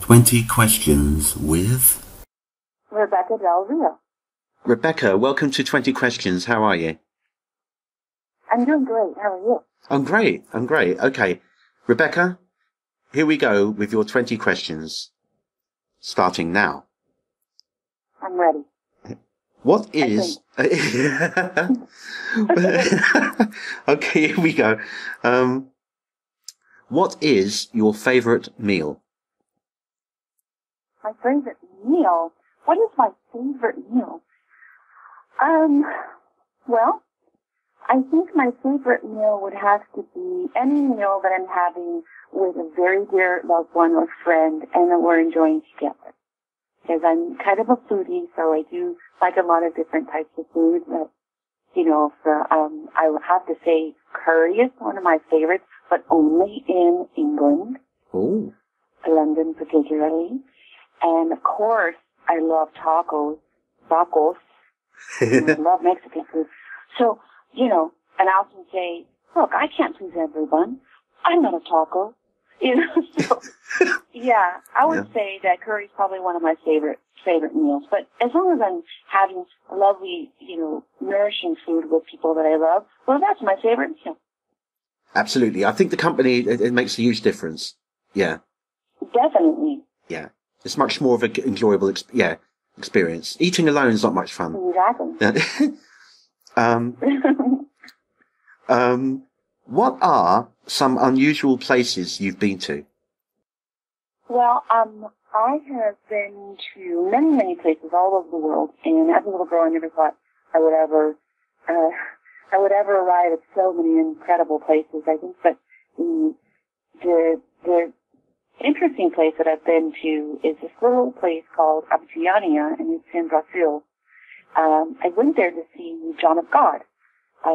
20 questions with Rebekah Del Rio. Rebecca, welcome to 20 Questions. How are you? I'm doing great. How are you? I'm great. Okay. Rebecca, here we go with your 20 questions. Starting now. I'm ready. What is... Okay, here we go. What is your favourite meal? My favorite meal? What is my favorite meal? Well, I think my favorite meal would have to be any meal that I'm having with a very dear loved one or friend and that we're enjoying together. Because I'm kind of a foodie, so I do like a lot of different types of food. But, I would have to say curry is one of my favorites, but only in England. Oh. London particularly. And of course, I love tacos. And I love Mexican food. So, and I often say, look, I can't please everyone. I'm not a taco. So, yeah, I would say that curry is probably one of my favorite meals. But as long as I'm having lovely, nourishing food with people that I love, well, that's my favorite meal. Absolutely. I think the company, it makes a huge difference. Yeah. Definitely. Yeah. It's much more of an enjoyable experience. Eating alone is not much fun. Exactly. What are some unusual places you've been to? Well, I have been to many, many places all over the world, and as a little girl, I never thought I would ever arrive at so many incredible places. I think that the interesting place that I've been to is this little place called Abitiania, and it's in Brazil. I went there to see John of God.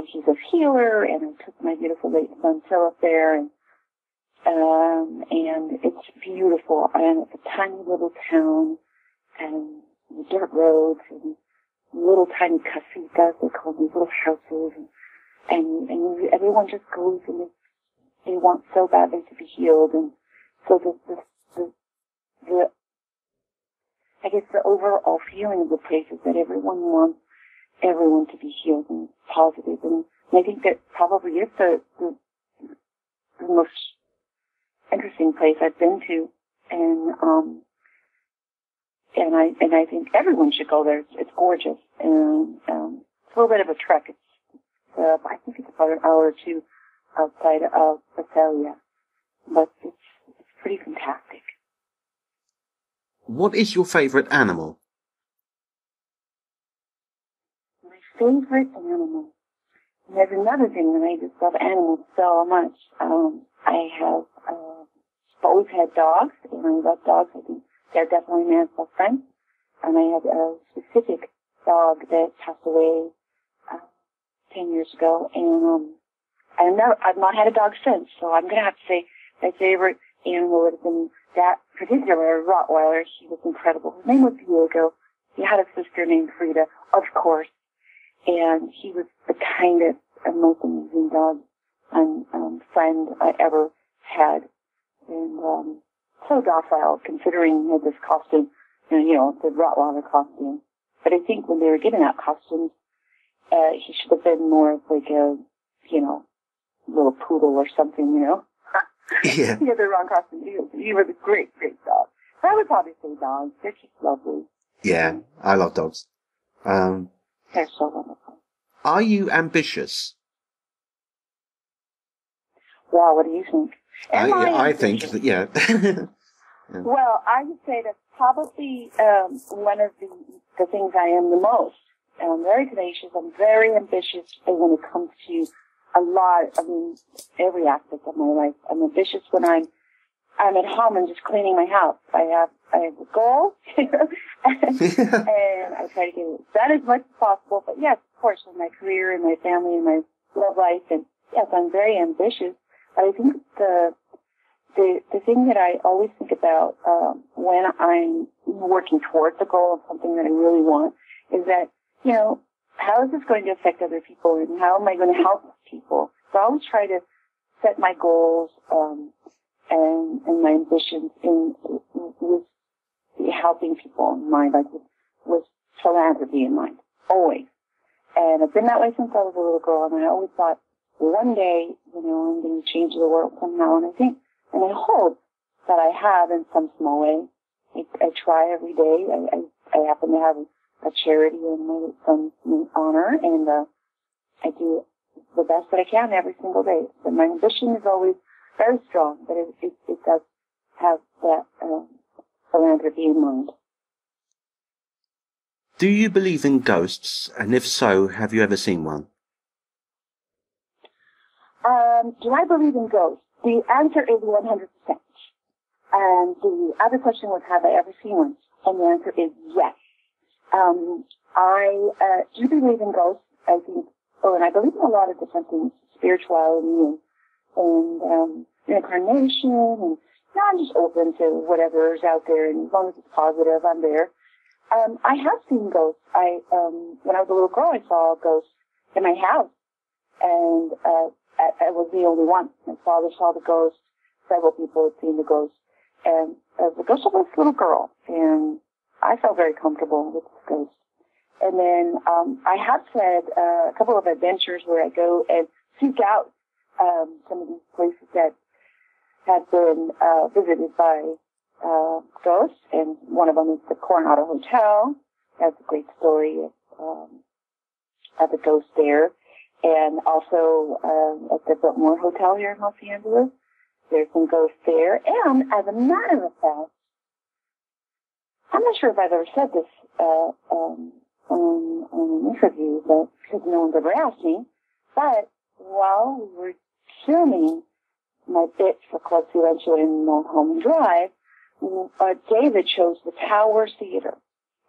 He's a healer, and I took my beautiful late son Philip there, and it's beautiful. And it's a tiny little town, and dirt roads, and little tiny casitas, they call them, these little houses, and everyone just goes and they want so badly to be healed, and so the I guess the overall feeling of the place is that everyone wants everyone to be healed and positive, and I think that probably is the most interesting place I've been to, and I think everyone should go there. It's gorgeous, and it's a little bit of a trek. I think it's about an hour or two outside of Brasilia, but it's pretty fantastic. What is your favourite animal? My favorite animal. And there's another thing that I just love animals so much. I have always had dogs, and I love dogs. I think they're definitely man's best friend. And I had a specific dog that passed away 10 years ago, and I've not had a dog since. So I'm going to have to say my favorite animal would have been that particular Rottweiler. He was incredible. His name was Diego. He had a sister named Frida, of course, and he was the kindest and most amazing dog and friend I ever had, and so docile considering he had this costume, the Rottweiler costume. But I think when they were giving out costumes, he should have been more of like a, little poodle or something, Yeah. He had the wrong costume. He was a great, great dog. So I would probably say dogs. They're just lovely. Yeah, I love dogs. They're so wonderful. Are you ambitious? Well, what do you think? I think that, yeah. Well, I would say that's probably one of the things I am the most. I'm very tenacious. I'm very ambitious when it comes to every aspect of my life. I'm ambitious when I'm at home and just cleaning my house. I have a goal, and I try to get it done as much as possible. But yes, of course, in my career and my family and my love life, and yes, I'm very ambitious. But I think the thing that I always think about when I'm working towards the goal of something that I really want is that, how is this going to affect other people, and how am I going to help people? So I always try to set my goals and my ambitions with helping people in mind, like with philanthropy in mind, always. And I've been that way since I was a little girl, and I always thought, one day, I'm going to change the world somehow, and I hope that I have in some small way. I try every day. I happen to have a charity in my son's honor, and I do the best that I can every single day. So my ambition is always very strong, but it does have that philanthropy in mind. Do you believe in ghosts? And if so, have you ever seen one? Do I believe in ghosts? The answer is 100%. And the other question was, have I ever seen one? And the answer is yes. I do believe in ghosts. I think, and I believe in a lot of different things, spirituality and incarnation, and I'm just open to whatever's out there, and as long as it's positive, I'm there. I have seen ghosts. When I was a little girl, I saw ghosts in my house, and I was the only one. My father saw the ghost. Several people had seen the ghost, and the ghost of this little girl, and I felt very comfortable with this ghost. And then I have had a couple of adventures where I go and seek out some of these places that have been visited by ghosts, and one of them is the Coronado Hotel. That's a great story of the ghost there. And also at the Biltmore Hotel here in Los Angeles, there's some ghosts there. And as a matter of fact, I'm not sure if I've ever said this on an interview, but because no one's ever asked me, but while we were filming my bit for Club Silencio in Mulholland Drive, David chose the Tower Theater,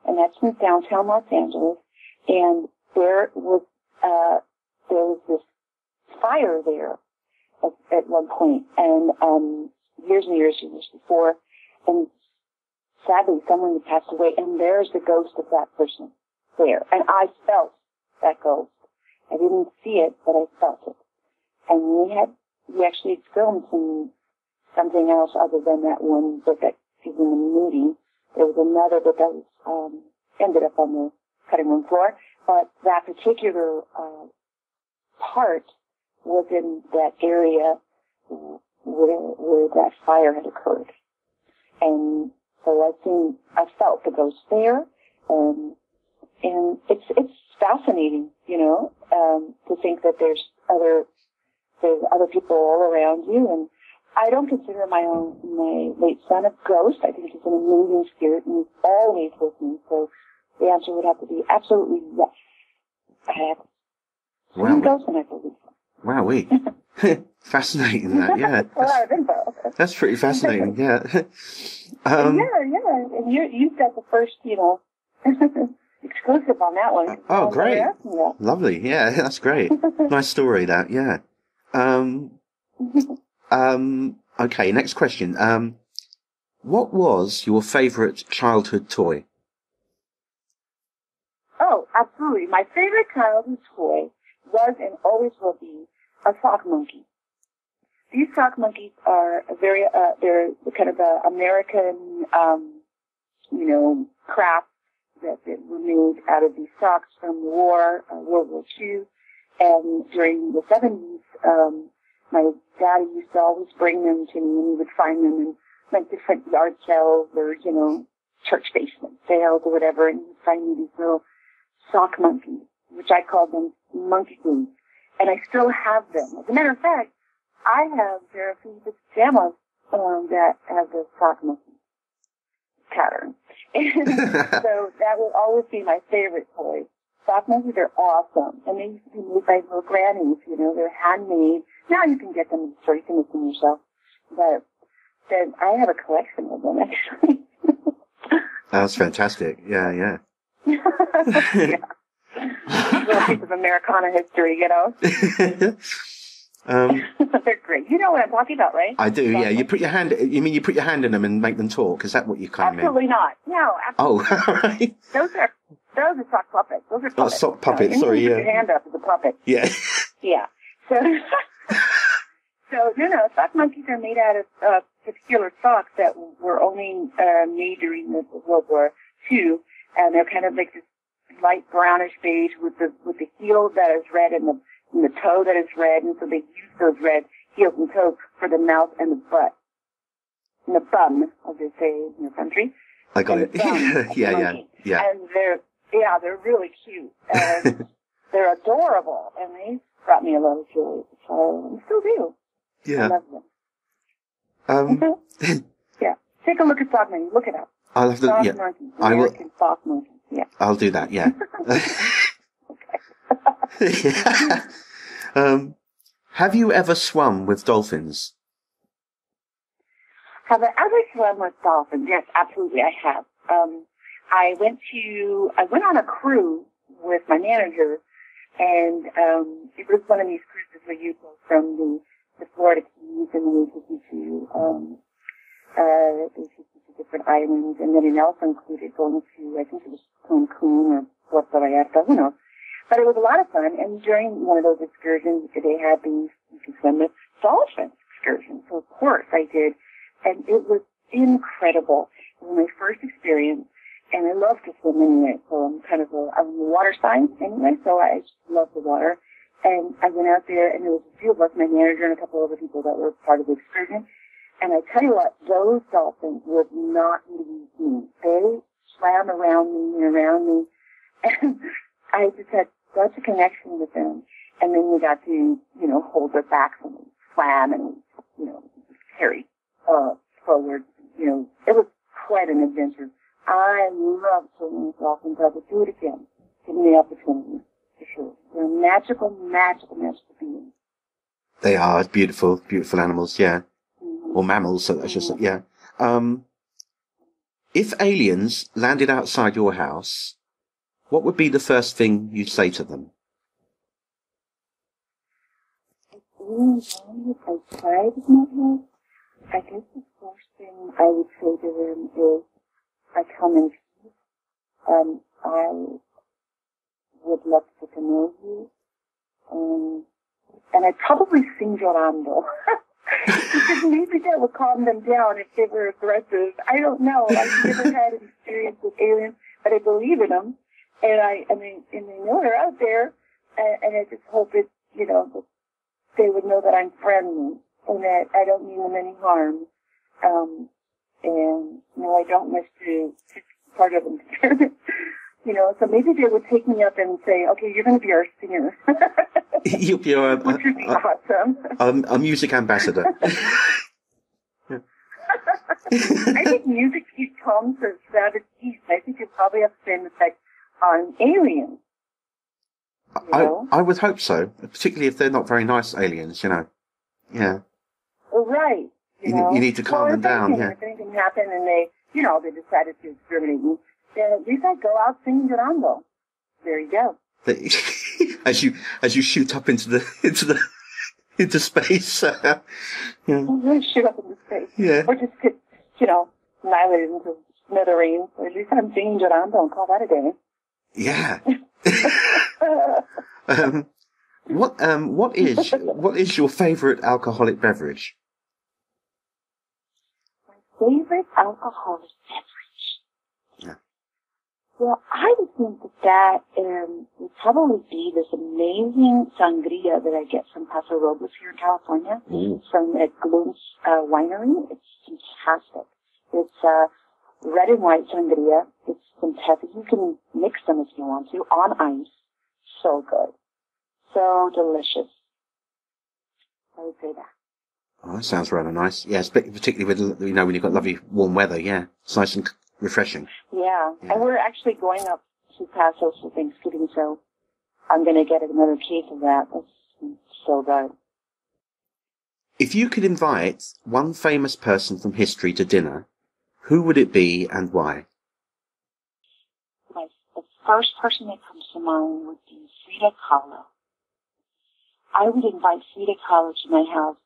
and that's in downtown Los Angeles, and there was this fire there at one point, and years and years before, and sadly someone had passed away, and there's the ghost of that person there, and I felt that ghost. I didn't see it, but I felt it, and we actually filmed something else other than that one bit that is in the movie. There was another bit that was ended up on the cutting room floor, but that particular part was in that area where that fire had occurred. And so I felt the ghost there, and it's fascinating, to think that there's other people all around you. And I don't consider my late son a ghost. I think he's an amazing spirit, and he's always with me. So the answer would have to be absolutely yes. I have seen ghosts, and I believe so. Wowee. Fascinating, that, yeah. That's a lot of info. That's pretty fascinating, yeah. Yeah. And you've got the first, exclusive on that one. Oh, great. Lovely, yeah, that's great. Nice story, that, yeah. Okay, next question. What was your favourite childhood toy? Oh, absolutely. My favorite childhood toy was and always will be a sock monkey. These sock monkeys are they're kind of a American, craft that were made out of these socks from World War II. And during the 70s, my daddy used to always bring them to me, and he would find them in like different yard sales or, church basement sales or whatever, and he'd find me these little sock monkeys, which I called them monkey boots. And I still have them. As a matter of fact, I have a pair of pajamas that have the sock monkey pattern. And so that will always be my favorite toy. Sock monkeys are awesome. And they used to be made by little grannies, they're handmade. Now you can get them in the store, you can make them yourself. But then I have a collection of them, actually. That's fantastic. Yeah. Yeah. A little piece of Americana history, They're great. You know what I'm talking about, right? I do, yeah. You put your hand in them and make them talk? Is that what you kind of mean? Absolutely not. No, absolutely not. Oh, right. Those are sock puppets. Those are puppets. Oh, sock puppets, sorry, yeah. Put your hand up as a puppet. Yeah. Yeah. So, sock monkeys are made out of particular socks that were only made during the World War II, and they're kind of like this light brownish beige with the heel that is red and the toe that is red, and so they use those red heels and toes for the mouth and the butt. And the bum, as they say in your country. I got it. Yeah. And they're really cute. And they're adorable. And they brought me a lot of joy as a child, and still do. Yeah. I love them. Yeah. Take a look at sock monkey. Look it up. I'll have to, sock yeah. monkey. I will. Sock monkey. Yeah. I'll do that, yeah. Okay. Have you ever swum with dolphins? Have I ever swum with dolphins? Yes, absolutely, I have. I went on a cruise with my manager, and it was one of these cruises where you go from the Florida Keys, and then they take you to different islands, and then it also included going to, I think it was Cancun or Puerto Vallarta, who knows. But it was a lot of fun, and during one of those excursions, they had these, you can swim with dolphins excursions, so of course I did. And it was incredible. It was my first experience, and I love to swim anyway. So I'm a water sign anyway, so I just love the water. And I went out there, and there was a few of us, my manager and a couple of other people that were part of the excursion. And I tell you what, those dolphins would not leave me. They swam around me, and I just had such a connection with them. And then we got to, hold their backs, and we swam, and we, carried forward. It was quite an adventure. I love swimming with dolphins. I would do it again. Give me the opportunity, for sure. They're magical beings. They are beautiful, beautiful animals, yeah. Mm-hmm. Or mammals, so I should say, yeah. If aliens landed outside your house, what would be the first thing you'd say to them? If aliens landed outside of my house, I guess the first thing I would say to them is, I come in peace. I would love to get to know you. And I'd probably sing llorando. Because maybe that would calm them down if they were aggressive. I don't know. I've never had an experience with aliens, but I believe in them. And they know they're out there. And I just hope that they would know that I'm friendly and that I don't mean them any harm. And I don't wish to part of them. So maybe they would take me up and say, okay, you're going to be our singer. You'll be our, which would be awesome. A music ambassador. I think music comes as savage beast. I think you probably have the same effect on aliens. I would hope so, particularly if they're not very nice aliens, Yeah. Well, right. You need to calm them down, yeah. If anything happened and they decided to exterminate me, then at least I'd go out singing Durando. There you go. As you shoot up into space. Yeah. Shoot up into space. Yeah. Or just get, annihilated into smithereens. Or at least I'm singing Durando and call that a day. Yeah. What is your favorite alcoholic beverage? Favorite alcoholic beverage? Yeah. Well, I would think that would probably be this amazing sangria that I get from Paso Robles here in California, from at Gloom's winery. It's fantastic. It's red and white sangria. It's fantastic. You can mix them if you want to on ice. So good. So delicious. I would say that. Oh, that sounds rather nice. Yes, particularly with, when you've got lovely warm weather, yeah. It's nice and refreshing. Yeah. And we're actually going up to Paso for Thanksgiving, so I'm going to get another case of that. That's so good. If you could invite one famous person from history to dinner, who would it be and why? The first person that comes to mind would be Frida Kahlo. I would invite Frida Kahlo to my house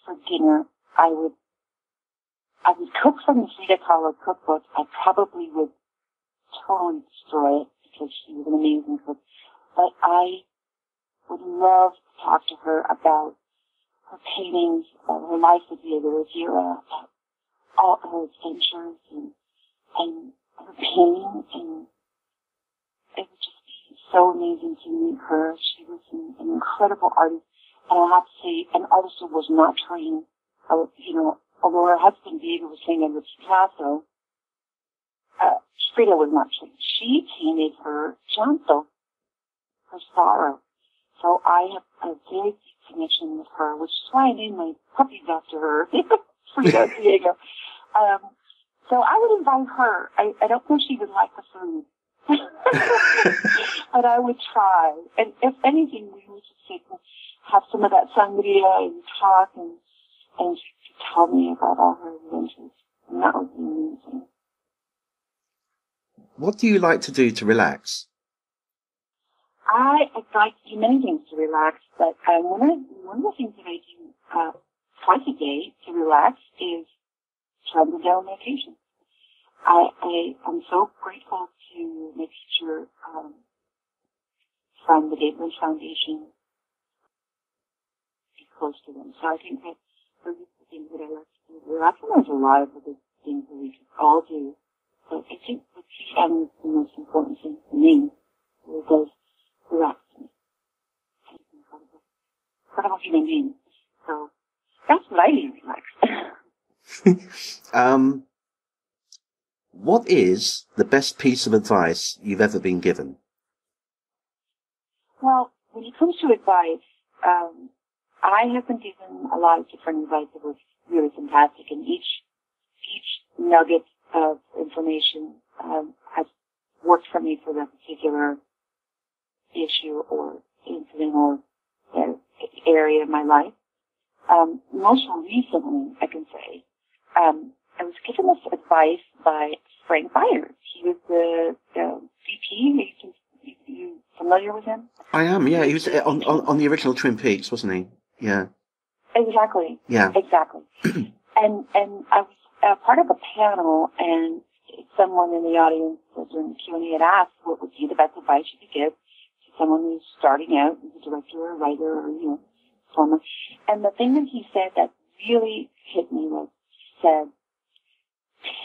for dinner. I would cook from the Frida Kahlo cookbook. I probably would totally destroy it because she was an amazing cook. But I would love to talk to her about her paintings of her life with Diego Rivera, all her adventures and her painting, and it would just be so amazing to meet her. She was an incredible artist, and I have to say, an artist who was not trained. Although her husband Diego was trained under Picasso, Frida was not trained. She painted her llanto, her sorrow. So I have a very deep connection with her, which is why I named my puppies after her, Frida Diego. So I would invite her. I don't know if she would like the food, but I would try. And if anything, we would just sit and have some of that sangria and talk, and she could tell me about all her adventures. And that would be amazing. What do you like to do to relax? I like to do many things to relax, but one of the things that I do twice a day to relax is transcendental meditation. I'm so grateful to my teacher from the Gateway Foundation, be close to them. So I think that those are the things that I like to do. Relax, and there's a lot of other things that we can all do. But I think the TM is the most important thing for me. It does relax me. I'm an incredible human being. So that's what I do to relax. What is the best piece of advice you've ever been given? Well, when it comes to advice, I have been given a lot of different advice that was really fantastic, and each nugget of information has worked for me for that particular issue or incident or area of my life. Most recently, I can say, I was given this advice by Frank Byers. He was the VP. Are you familiar with him? I am, yeah. He was on the original Twin Peaks, wasn't he? Yeah. Exactly. Yeah. Exactly. and I was part of a panel, and someone in the audience during the Q&A had asked what would be the best advice you could give to someone who's starting out as a director or a writer or, performer. And the thing that he said that really hit me was, he said,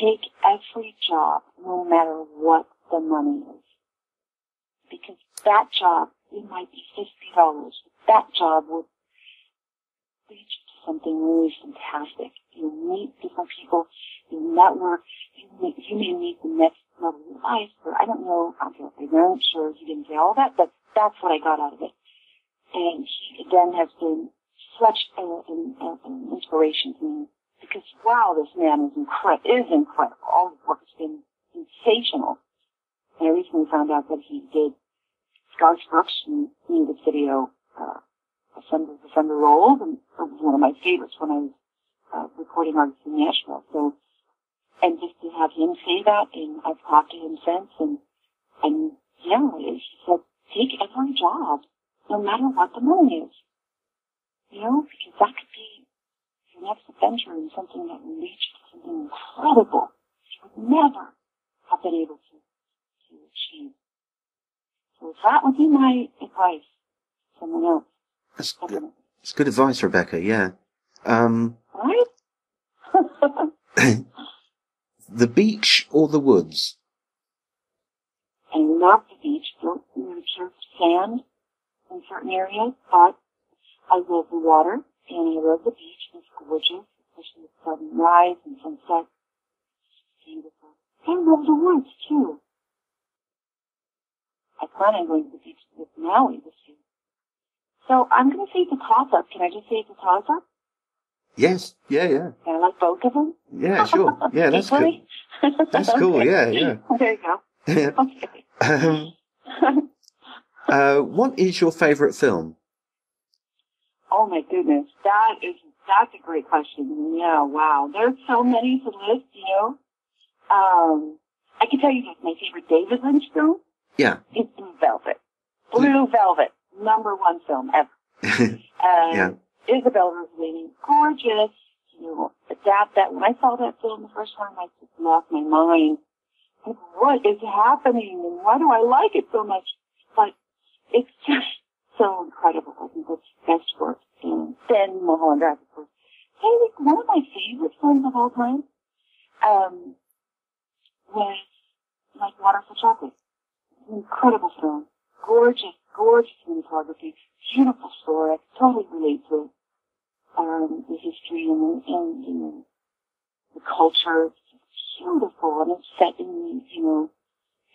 take every job, no matter what the money is. Because that job, it might be $50. That job would lead you to something really fantastic. You meet different people, you network, you may meet the next level of life, or I don't know, I'm not sure he didn't say all that, but that's what I got out of it. And he, again, has been such an inspiration to me. Because, wow, this man is incredible. All his work has been sensational. And I recently found out that he did Garth Brooks' music video, December Rolls, and it was one of my favorites when I was recording artists in Nashville. So, and just to have him say that, and I've talked to him since, and yeah, he said, take every job, no matter what the money is. Because that could be your next adventure in something that will lead you to something incredible you would never have been able to achieve. So that would be my advice to someone else. That's good. It's good advice, Rebekah, yeah. Right? The beach or the woods? I love the beach. Don't really care for sand in certain areas, but I love the water, and I love the beach. It's gorgeous, especially with sunrise and sunset. It's beautiful. I love the woods, too. I plan on going to the beach with Maui this year. So I'm going to say it's a toss-up. Can I just say it's a toss-up? Yes. Yeah. Can I like both of them? Yeah, sure. Yeah, that's cool. That's cool, yeah. There you go. Okay. What is your favourite film? Oh my goodness, that's a great question. Yeah, wow. There's so many to list, I can tell you that my favorite David Lynch film is Blue Velvet. Blue Velvet, #1 film ever. Yeah. Isabel Rossellini, gorgeous. Adapt that. When I saw that film the first time, I just lost my mind. Like, what is happening, and why do I like it so much? But it's just so incredible. I think that's the best work And then Mulholland Drive, of course. Hey, one of my favorite films of all time was Like Water for Chocolate. An incredible film. Gorgeous, gorgeous cinematography. Beautiful story. I could totally relate to it. The history and you know, the culture. It's beautiful. And it's set in the,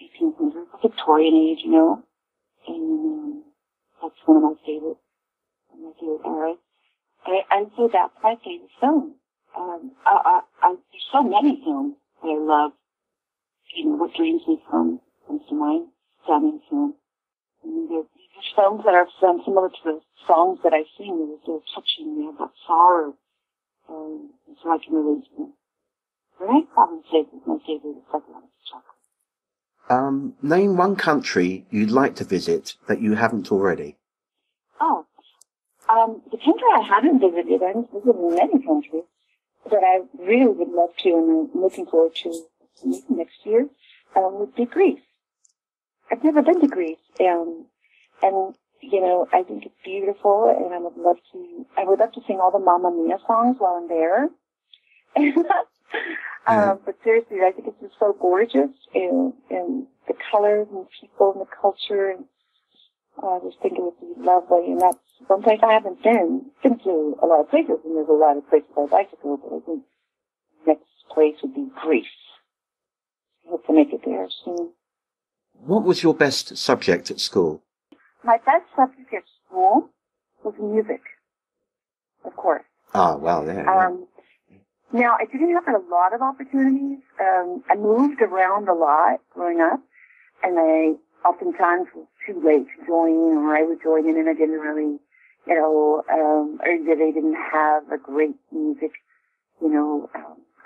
1800s, the Victorian age, And that's one of my favorite eras. I'd say that's my favorite film. There's so many films that I love. What Dreams Me comes to mind. Stunning film. I mean, there's films that are similar to the songs that I sing. They're touching. They have that sorrow. So I can relate to them. But I'd probably say that my favorite is Like Water for Chocolate. Name one country you'd like to visit that you haven't already. Oh. The country I haven't visited, I haven't visited many countries, but I really would love to, and I'm looking forward to next year, would be Greece. I've never been to Greece, and I think it's beautiful, and I would love to sing all the Mamma Mia songs while I'm there. But seriously, I think it's just so gorgeous, and the colors and people and the culture, and I just think it would be lovely, and that's one place I haven't been. Been to a lot of places, and there's a lot of places I'd like to go, but I think the next place would be Greece. I hope to make it there soon. What was your best subject at school? My best subject at school was music, of course. Ah, well, yeah. Now, I didn't have a lot of opportunities. I moved around a lot growing up, and I oftentimes was too late to join, or I would join in and I didn't really, or that they didn't have a great music,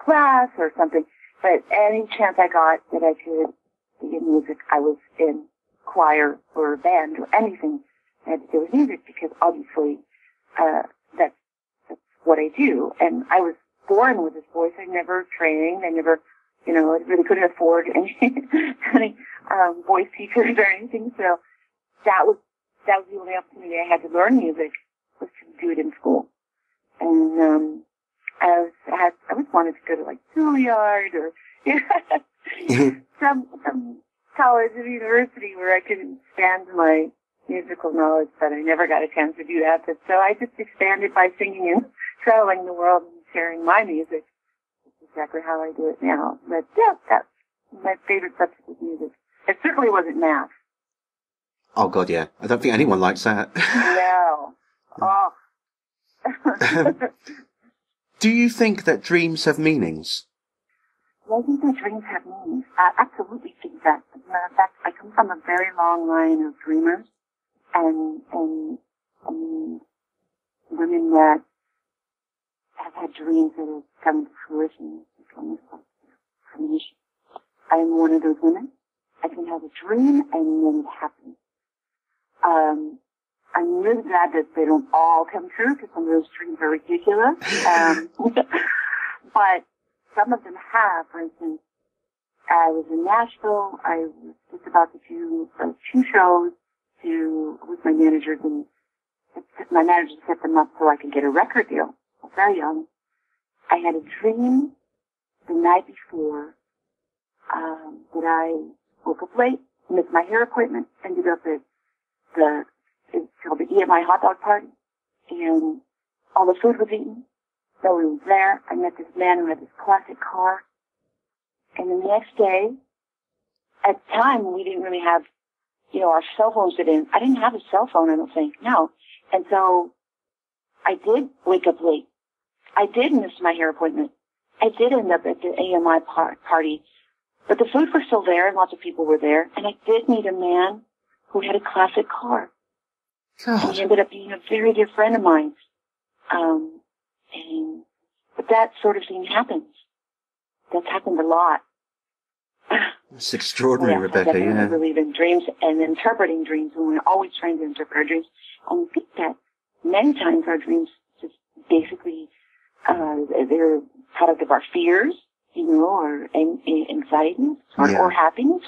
class or something. But any chance I got that I could be in music, I was in choir or band or anything that had to do with music, because obviously that's what I do. And I was born with this voice. I never trained. I never, I really couldn't afford any voice teachers or anything. So that was the only opportunity I had to learn music, was to do it in school. And I always wanted to go to like Juilliard or some college or university where I could expand my musical knowledge, but I never got a chance to do that. But so I just expanded by singing and traveling the world and sharing my music. That's exactly how I do it now. But yeah, that's my favorite subject is music. It certainly wasn't math. Oh, God, yeah. I don't think anyone likes that. No. Oh. Do you think that dreams have meanings? Well, I think that dreams have meanings. I absolutely think that. As a matter of fact, I come from a very long line of dreamers and women that have had dreams that have come to fruition. It's almost like premonition. I am one of those women. I can have a dream and then it happens. I'm really glad that they don't all come true, because some of those dreams are ridiculous. But some of them have. For instance, I was in Nashville. I was just about to do 2 shows with my managers, and my manager set them up so I could get a record deal. I was very young. I had a dream the night before that I woke up late, missed my hair appointment, ended up at it's called the EMI hot dog party, and all the food was eaten. No one was there. I met this man who had this classic car. And then the next day, at the time, we didn't really have, our cell phones I didn't have a cell phone, I don't think, no. And so I did wake up late. I did miss my hair appointment. I did end up at the AMI party. But the food was still there, and lots of people were there. And I did meet a man who had a classic car. God. And he ended up being a very dear friend of mine. But that sort of thing happens. That's happened a lot. It's extraordinary, yes, Rebekah, I definitely yeah. believe in dreams and interpreting dreams, and we're always trying to interpret our dreams. And we think that many times our dreams just basically, they're product of our fears, or anxieties, or happiness,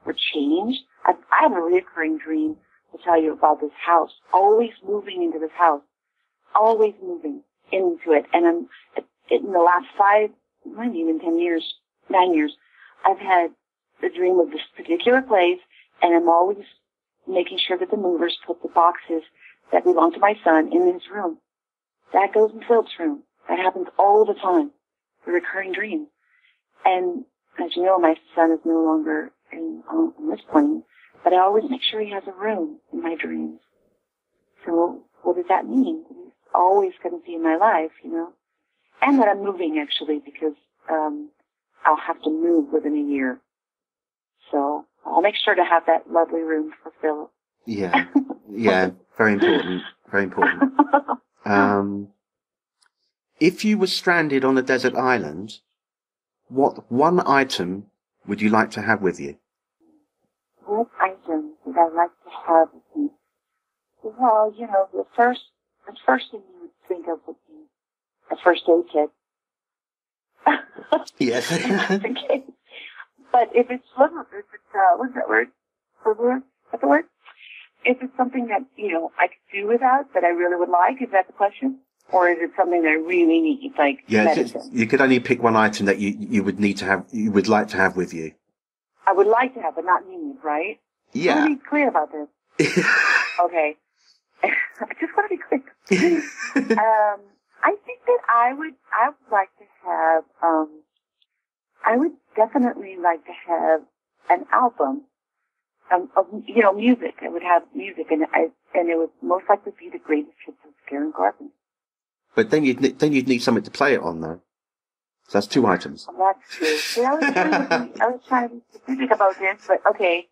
or change. I have a recurring dream to tell you about this house, always moving into this house. always moving into it. And in the last 5, maybe even 10 years, 9 years, I've had the dream of this particular place, and I'm always making sure that the movers put the boxes that belong to my son in his room. That goes in Philip's room. That happens all the time. The recurring dream. And as you know, my son is no longer on this plane, but I always make sure he has a room in my dreams. So what does that mean? He's always going to be in my life, you know? And that I'm moving, actually, because I'll have to move within a year. So I'll make sure to have that lovely room for Philip. Yeah. Yeah. Very important. Very important. If you were stranded on a desert island, what one item would you like to have with you? What item would I like to have with me? Well, you know, the first thing you would think of would be a first aid kit. Yes. Okay. But if it's what's that word? What's the word? If it's something that, you know, I could do without, that I really would like, is that the question? Or is it something that I really need, like medicine? You could only pick one item that you would need to have, you would like to have with you. I would like to have, but not need, right? Yeah. I want to be clear about this. Okay. I just want to be clear. I think that I would like to have, I would definitely like to have an album of, you know, music. I would have music, and it would most likely be the greatest hits of Karen Carpenter. But then you'd need something to play it on, though. So that's 2 items. Well, that's true. See, I was trying to be specific about this, but okay.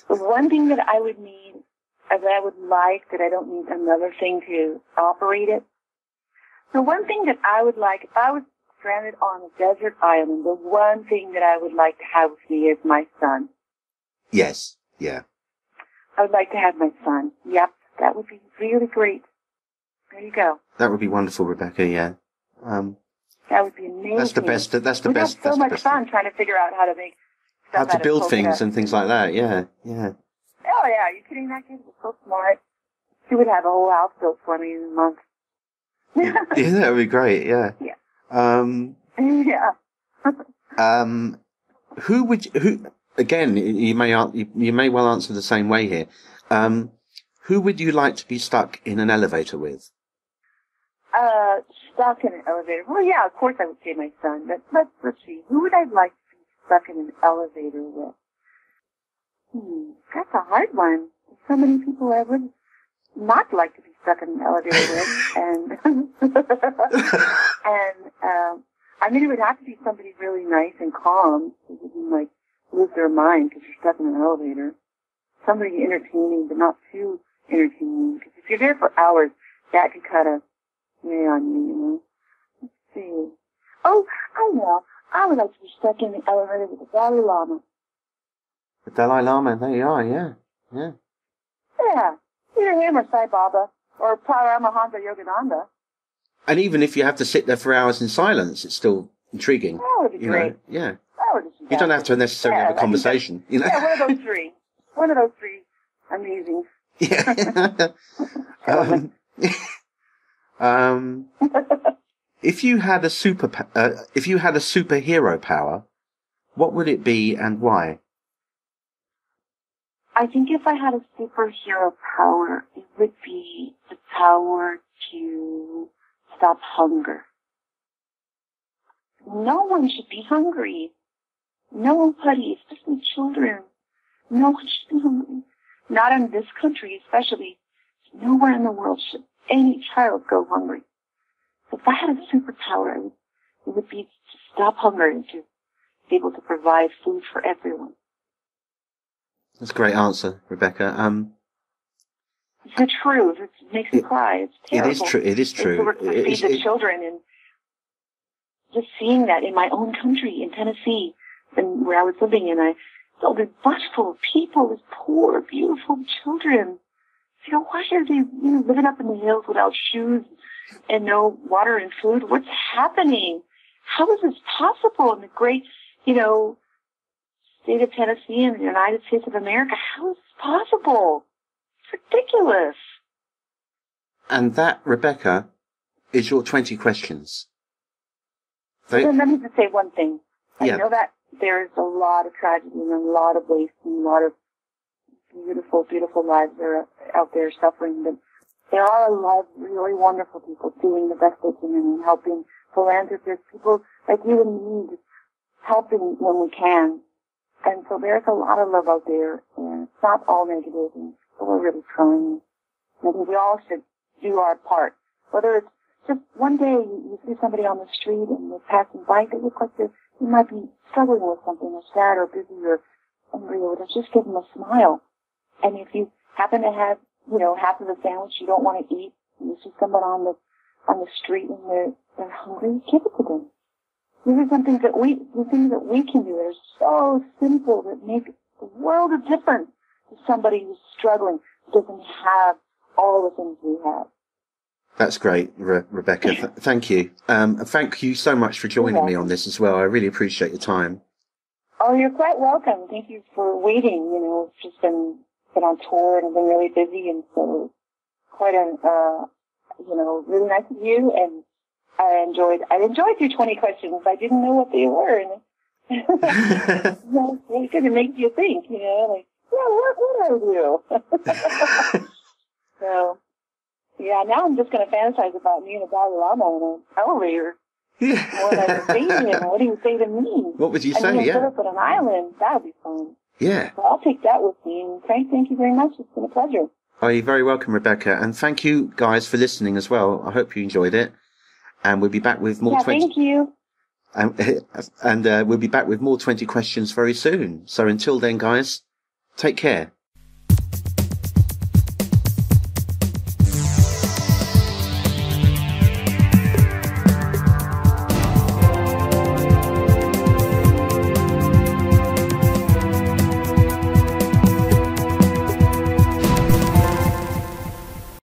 The one thing that I would need, that I would like, that I don't need another thing to operate it. The one thing that I would like, if I was stranded on a desert island, the one thing that I would like to have with me is my son. Yes. Yeah. I would like to have my son. Yep. That would be really great. There you go. That would be wonderful, Rebekah, yeah. That would be amazing. That's the best. We had so much fun trying to figure out how to make stuff how to build out of things and things like that. Yeah, yeah. Oh yeah, are you kidding? That kid was so smart. She would have a whole house built for me in a month. Yeah, that would be great. Yeah. Yeah. Yeah. Who again? You may well answer the same way here. Who would you like to be stuck in an elevator with? Stuck in an elevator. Well, yeah, of course I would say my son. But let's see. Who would I like to be stuck in an elevator with? That's a hard one. There's so many people I would not like to be stuck in an elevator with, I mean, it would have to be somebody really nice and calm who wouldn't like lose their mind because you're stuck in an elevator. Somebody entertaining, but not too entertaining. Because if you're there for hours, that could kind of weigh on you, you know. Let's see. Oh, I know. I would like to be stuck in the elevator with the Dalai Lama. The Dalai Lama, there you are, yeah. Yeah. Yeah. Either him or Sai Baba or Paramahansa Yogananda. And even if you have to sit there for hours in silence, it's still intriguing. That would be great. Yeah. That would be you don't have to necessarily have a conversation, you know. Yeah, one of those three. One of those three. Amazing. Yeah. If you had a superhero power, what would it be and why? I think if I had a superhero power, it would be the power to stop hunger. No one should be hungry. Nobody, especially children. No one should be hungry. Not in this country, especially. Nowhere in the world should any child go hungry. So if I had a superpower, it would be to stop hunger and to be able to provide food for everyone. That's a great answer, Rebekah. It's the truth. It makes me cry. It's terrible. It is true. It is true. To feed the children, and just seeing that in my own country, in Tennessee, and where I was living, and I saw this bunch full of people, these poor, beautiful children. You know, why are they living up in the hills without shoes and no water and food? What's happening? How is this possible in the great, state of Tennessee and the United States of America? How is this possible? It's ridiculous. And that, Rebekah, is your 20 questions. Let me just say one thing. Yeah. I know that there's a lot of tragedy and a lot of waste and a lot of beautiful, beautiful lives that are out there suffering, but there are a lot of really wonderful people doing the best they can and helping, philanthropists, people like you and me, just helping when we can. And so there's a lot of love out there, and it's not all negative, and so we're really trying. And I think we all should do our part. Whether it's just one day you see somebody on the street and they're passing by, they look like they might be struggling with something or sad or busy or angry or whatever, just give them a smile. And if you happen to have, half of the sandwich you don't want to eat, and you see someone on the street and they're hungry, give it to them. These are some things that we can do that are so simple that make the world of difference to somebody who's struggling, who doesn't have all the things we have. That's great, Rebekah. Thank you. Thank you so much for joining me on this as well. I really appreciate your time. Oh, you're quite welcome. Thank you for waiting. It's just been on tour and I've been really busy, and so quite really nice of you. And I enjoyed your 20 questions. I didn't know what they were, and it's really good. It makes you think. Like, what would I do? So. Yeah, now I'm just going to fantasize about me and a Dalai Lama in an elevator. Yeah. What I would say to him. What do you say to me? What would you say? Yeah. Put up on an island. That would be fun. Yeah. So I'll take that with me. And Frank, thank you very much. It's been a pleasure. Oh, you're very welcome, Rebekah. And thank you guys for listening as well. I hope you enjoyed it. And we'll be back with more 20. Thank you. And we'll be back with more 20 questions very soon. So until then, guys, take care.